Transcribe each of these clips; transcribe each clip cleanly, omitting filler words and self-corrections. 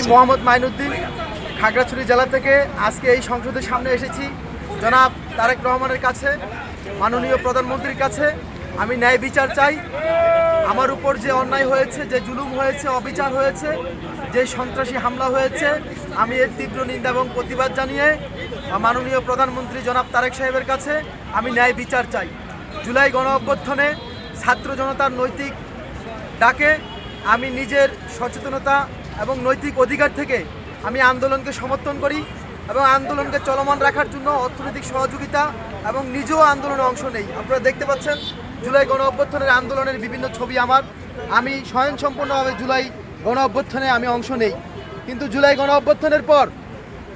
মোহাম্মদ মাইনুদ্দিন খাগড়াছড়ি জেলা থেকে আজকে এই সংসদের সামনে এসেছি জনাব তারেক রহমানের কাছে, মাননীয় প্রধানমন্ত্রীর কাছে। আমি ন্যায় বিচার চাই। আমার উপর যে অন্যায় হয়েছে, যে জুলুম হয়েছে, অবিচার হয়েছে, যে সন্ত্রাসী হামলা হয়েছে, আমি এর তীব্র নিন্দা এবং প্রতিবাদ জানিয়ে মাননীয় প্রধানমন্ত্রী জনাব তারেক সাহেবের কাছে আমি ন্যায় বিচার চাই। জুলাই গণ অভ্যুত্থানে ছাত্র জনতার নৈতিক ডাকে আমি নিজের সচেতনতা এবং নৈতিক অধিকার থেকে আমি আন্দোলনকে সমর্থন করি এবং আন্দোলনকে চলমান রাখার জন্য অর্থনৈতিক সহযোগিতা এবং নিজেও আন্দোলনে অংশ নেই। আপনারা দেখতে পাচ্ছেন জুলাই গণ অভ্যুত্থানের আন্দোলনের বিভিন্ন ছবি আমি স্বয়ংসম্পূর্ণভাবে জুলাই গণ অভ্যুত্থানে আমি অংশ নেই। কিন্তু জুলাই গণ অভ্যুত্থানের পর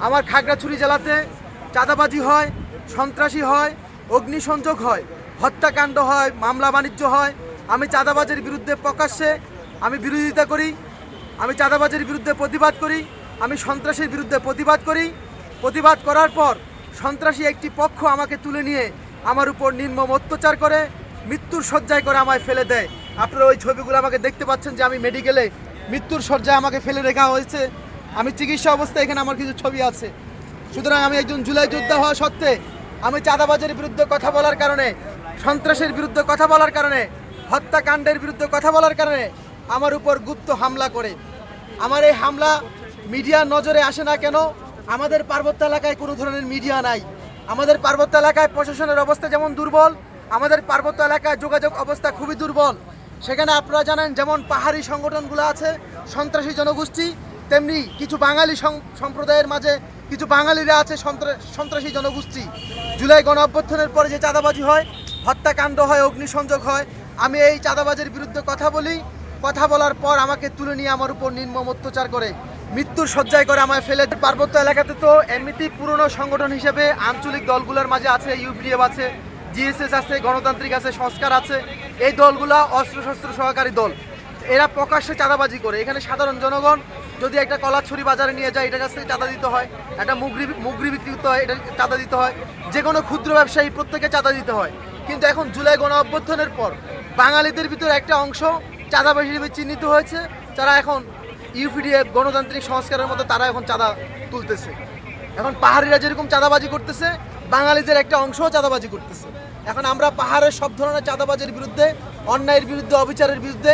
আমার খাগড়াছড়ি জেলাতে চাঁদাবাজি হয়, সন্ত্রাসী হয়, অগ্নিসংযোগ হয়, হত্যাকাণ্ড হয়, মামলা বাণিজ্য হয়। আমি চাঁদাবাজের বিরুদ্ধে প্রকাশ্যে আমি বিরোধিতা করি, আমি চাঁদাবাজের বিরুদ্ধে প্রতিবাদ করি, আমি সন্ত্রাসের বিরুদ্ধে প্রতিবাদ করি। প্রতিবাদ করার পর সন্ত্রাসী একটি পক্ষ আমাকে তুলে নিয়ে আমার উপর নির্মম অত্যাচার করে, মৃত্যুর শয্যায় করে আমায় ফেলে দেয়। আপনারা ওই ছবিগুলো আমাকে দেখতে পাচ্ছেন যে আমি মেডিকেলে মৃত্যুর শয্যায় আমাকে ফেলে রাখা হয়েছে। আমি চিকিৎসা অবস্থায়, এখানে আমার কিছু ছবি আছে। সুতরাং আমি একজন জুলাই যোদ্ধা হওয়া সত্ত্বে আমি চাঁদাবাজের বিরুদ্ধে কথা বলার কারণে, সন্ত্রাসের বিরুদ্ধে কথা বলার কারণে, হত্যাকাণ্ডের বিরুদ্ধে কথা বলার কারণে আমার উপর গুপ্ত হামলা করে। আমার এই হামলা মিডিয়ার নজরে আসে না কেন? আমাদের পার্বত্য এলাকায় কোনো ধরনের মিডিয়া নাই। আমাদের পার্বত্য এলাকায় প্রশাসনের অবস্থা যেমন দুর্বল, আমাদের পার্বত্য এলাকায় যোগাযোগ অবস্থা খুবই দুর্বল। সেখানে আপনারা জানেন যেমন পাহাড়ি সংগঠনগুলো আছে, সন্ত্রাসী জনগোষ্ঠী, তেমনি কিছু বাঙালি সম্প্রদায়ের মাঝে কিছু বাঙালিরা আছে সন্ত্রাসী জনগোষ্ঠী। জুলাই গণ অভ্যুত্থানের পরে যে চাঁদাবাজি হয়, হত্যাকাণ্ড হয়, অগ্নিসংযোগ হয়, আমি এই চাঁদাবাজের বিরুদ্ধে কথা বলি। কথা বলার পর আমাকে তুলে নিয়ে আমার উপর নির্মম অত্যাচার করে, মৃত্যুর শয্যায় করে আমায় ফেলে। পার্বত্য এলাকাতে তো এমনিতেই পুরনো সংগঠন হিসেবে আঞ্চলিক দলগুলোর মাঝে আছে ইউপিডিএফ আছে, জিএসএস আছে, গণতান্ত্রিক আছে, সংস্কার আছে। এই দলগুলা অস্ত্রশস্ত্র সহকারী দল। এরা প্রকাশ্যে চাঁদাবাজি করে। এখানে সাধারণ জনগণ যদি একটা কলাছড়ি বাজারে নিয়ে যায়, এটার কাছ থেকে চাঁদা দিতে হয়। একটা মুগরি বিক্রি করতে হয়, এটা চাঁদা দিতে হয়। যে কোনো ক্ষুদ্র ব্যবসায়ী প্রত্যেকে চাঁদা দিতে হয়। কিন্তু এখন জুলাই গণ অভ্যুত্থানের পর বাঙালিদের ভিতরে একটা অংশ চাঁদাবাজি হিসেবে চিহ্নিত হয়েছে, যারা এখন ইউপিডিএফ গণতান্ত্রিক সংস্কারের মতো তারা এখন চাঁদা তুলতেছে। এখন পাহাড়িরা যেরকম চাঁদাবাজি করতেছে, বাঙালিদের একটা অংশও চাঁদাবাজি করতেছে। এখন আমরা পাহাড়ের সব ধরনের চাঁদাবাজির বিরুদ্ধে, অন্যায়ের বিরুদ্ধে, অবিচারের বিরুদ্ধে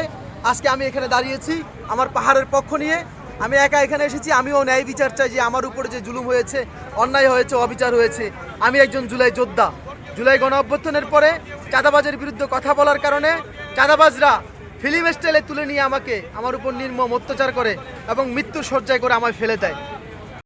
আজকে আমি এখানে দাঁড়িয়েছি আমার পাহাড়ের পক্ষ নিয়ে। আমি একা এখানে এসেছি, আমিও ন্যায় বিচার চাই যে আমার উপরে যে জুলুম হয়েছে, অন্যায় হয়েছে, অবিচার হয়েছে। আমি একজন জুলাই যোদ্ধা। জুলাই গণ অভ্যুত্থানের পরে চাঁদাবাজের বিরুদ্ধে কথা বলার কারণে চাঁদাবাজরা ফিল্ম স্টাইলে তুলে নিয়ে আমাকে আমার উপর নির্মম অত্যাচার করে এবং মৃত্যুর শয্যায় করে আমায় ফেলে দেয়।